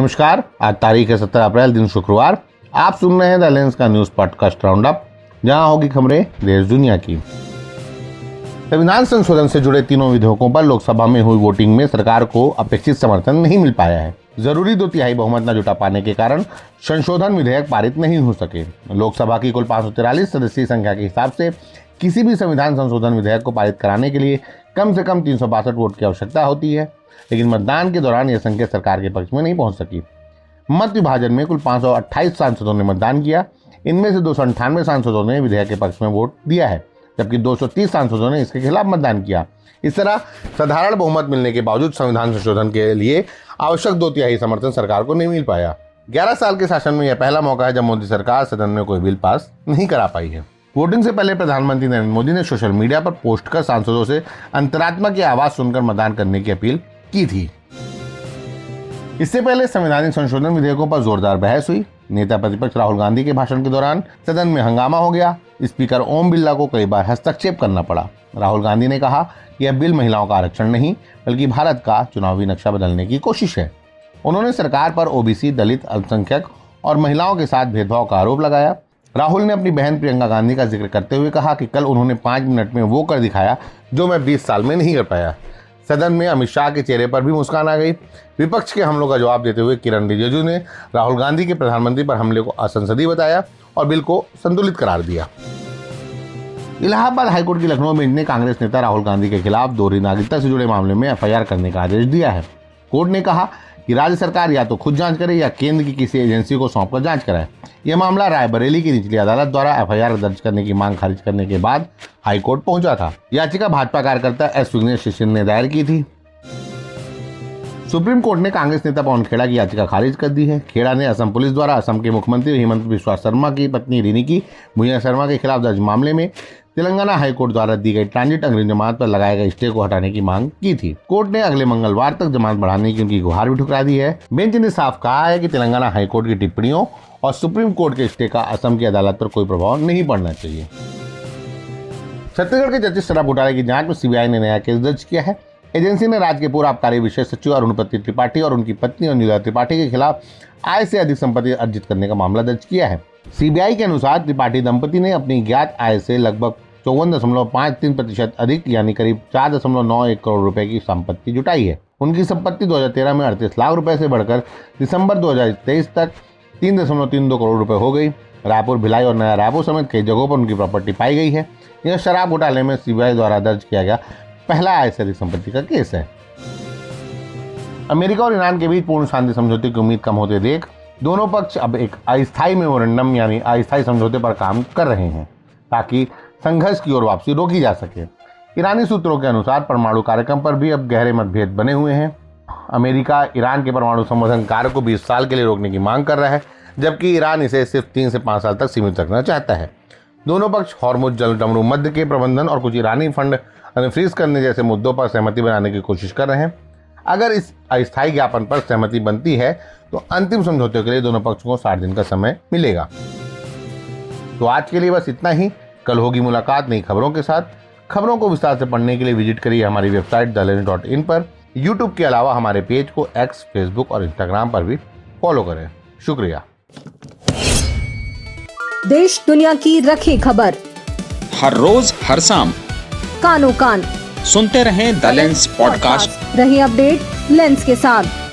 नमस्कार, आज तारीख है 17 अप्रैल, दिन शुक्रवार। आप सुन रहे हैं द लेंस का न्यूज पॉडकास्ट राउंडअप, जहां होगी खबरें देश दुनिया की। संविधान संशोधन से जुड़े तीनों विधेयकों पर लोकसभा में हुई वोटिंग में सरकार को अपेक्षित समर्थन नहीं मिल पाया है। जरूरी 2/3 बहुमत न जुटा पाने के कारण संशोधन विधेयक पारित नहीं हो सके। लोकसभा की कुल 543 सदस्यीय संख्या के हिसाब से किसी भी संविधान संशोधन विधेयक को पारित कराने के लिए कम से कम 362 वोट की आवश्यकता होती है, लेकिन मतदान के दौरान यह संख्या सरकार के पक्ष में नहीं पहुंच सकी। मत विभाजन में कुल 528 सांसदों ने मतदान किया। इनमें से 298 सांसदों ने विधेयक के पक्ष में वोट दिया है, जबकि 230 सांसदों ने इसके खिलाफ मतदान किया। इस तरह साधारण बहुमत मिलने के बावजूद संविधान संशोधन के लिए आवश्यक 2/3 समर्थन सरकार को नहीं मिल पाया। 11 साल के शासन में यह पहला मौका है जब मोदी सरकार सदन में कोई बिल पास नहीं करा पाई है। वोटिंग से पहले प्रधानमंत्री नरेंद्र मोदी ने सोशल मीडिया पर पोस्ट कर सांसदों से अंतरात्मा की आवाज सुनकर मतदान करने की अपील की थी। इससे पहले संवैधानिक संशोधन विधेयकों पर जोरदार बहस हुई। नेता प्रतिपक्ष राहुल गांधी के भाषण के दौरान सदन में हंगामा हो गया। स्पीकर ओम बिरला को कई बार हस्तक्षेप करना पड़ा। राहुल गांधी ने कहा कि यह बिल महिलाओं का आरक्षण नहीं, बल्कि भारत का चुनावी नक्शा बदलने की कोशिश है। उन्होंने सरकार पर ओबीसी, दलित, अल्पसंख्यक और महिलाओं के साथ भेदभाव का आरोप लगाया। राहुल ने अपनी बहन प्रियंका गांधी का जिक्र करते हुए कहा कि कल उन्होंने 5 मिनट में वो कर दिखाया जो मैं 20 साल में नहीं कर पाया। सदन में अमित शाह के चेहरे पर भी मुस्कान आ गई। विपक्ष के हमलों का जवाब देते हुए किरण रिजिजू ने राहुल गांधी के प्रधानमंत्री पर हमले को असंसदीय बताया और बिल को संतुलित करार दिया। इलाहाबाद हाईकोर्ट की लखनऊ बेंच ने कांग्रेस नेता राहुल गांधी के खिलाफ दोहरी नागरिकता से जुड़े मामले में एफआईआर करने का आदेश दिया है। कोर्ट ने कहा कि राज्य सरकार या तो खुद जांच करे या केंद्र की किसी एजेंसी को सौंपकर जांच कराए। यह मामला रायबरेली की निचली अदालत द्वारा एफआईआर दर्ज करने की मांग खारिज करने के बाद हाईकोर्ट पहुंचा था। याचिका भाजपा कार्यकर्ता एस विघ्नेश शिशिर ने दायर की थी। सुप्रीम कोर्ट ने कांग्रेस नेता पवन खेड़ा की याचिका खारिज कर दी है। खेड़ा ने असम पुलिस द्वारा असम के मुख्यमंत्री हेमंत बिस्वा शर्मा की पत्नी रिनिकी भुइया शर्मा के खिलाफ दर्ज मामले में तेलंगाना हाईकोर्ट द्वारा दी गई ट्रांजिट अग्रिम जमानत पर लगाए गए स्टे को हटाने की मांग की थी। कोर्ट ने अगले मंगलवार तक जमानत बढ़ाने की उनकी गुहार भी ठुकरा दी है। बेंच ने साफ कहा है कि तेलंगाना हाईकोर्ट की टिप्पणियों और सुप्रीम कोर्ट के स्टे का असम की अदालत पर कोई प्रभाव नहीं पड़ना चाहिए। छत्तीसगढ़ के जस्टिस शराब घोटाले की जांच में सीबीआई ने नया केस दर्ज किया है। एजेंसी ने राज्य के पूर्व आबकारी विशेष सचिव अरुणपति त्रिपाठी और उनकी पत्नी अंजुला त्रिपाठी के खिलाफ आय से अधिक संपत्ति अर्जित करने का मामला दर्ज किया है। सीबीआई के अनुसार त्रिपाठी दंपति ने अपनी ज्ञात आय से लगभग 54.53% अधिक यानी करीब 4.91 करोड़ रुपए की संपत्ति जुटाई है। उनकी संपत्ति 2013 में 38 लाख रुपए से बढ़कर दिसंबर 2023 तक 3.32 करोड़ रुपए हो गई। रायपुर, भिलाई और नया रायपुर समेत कई जगहों पर उनकी प्रॉपर्टी पाई गई है। यह शराब घोटाले में सीबीआई द्वारा दर्ज किया गया पहला आय से अधिक संपत्ति का केस है। अमेरिका और ईरान के बीच पूर्ण शांति समझौते की उम्मीद कम होते देख दोनों पक्ष अब एक अस्थायी मेमोरेंडम यानी अस्थायी समझौते पर काम कर रहे हैं, ताकि संघर्ष की ओर वापसी रोकी जा सके। ईरानी सूत्रों के अनुसार परमाणु कार्यक्रम पर भी अब गहरे मतभेद बने हुए हैं। अमेरिका ईरान के परमाणु संवर्धन कार्य को 20 साल के लिए रोकने की मांग कर रहा है, जबकि ईरान इसे सिर्फ 3 से 5 साल तक सीमित रखना चाहता है। दोनों पक्ष हॉर्मुज जलडमरू मध्य के प्रबंधन और कुछ ईरानी फंड फ्रीज करने जैसे मुद्दों पर सहमति बनाने की कोशिश कर रहे हैं। अगर इस अस्थायी ज्ञापन पर सहमति बनती है तो अंतिम समझौते के लिए दोनों पक्षों को 60 दिन का समय मिलेगा। तो आज के लिए बस इतना ही। कल होगी मुलाकात नई खबरों के साथ। खबरों को विस्तार से पढ़ने के लिए विजिट करिए हमारी वेबसाइट theLens.in पर। यूट्यूब के अलावा हमारे पेज को एक्स, फेसबुक और इंस्टाग्राम पर भी फॉलो करें। शुक्रिया। देश दुनिया की रखी खबर हर रोज हर शाम कानो कान सुनते रहें द लेंस पॉडकास्ट। रही अपडेट लेंस के साथ।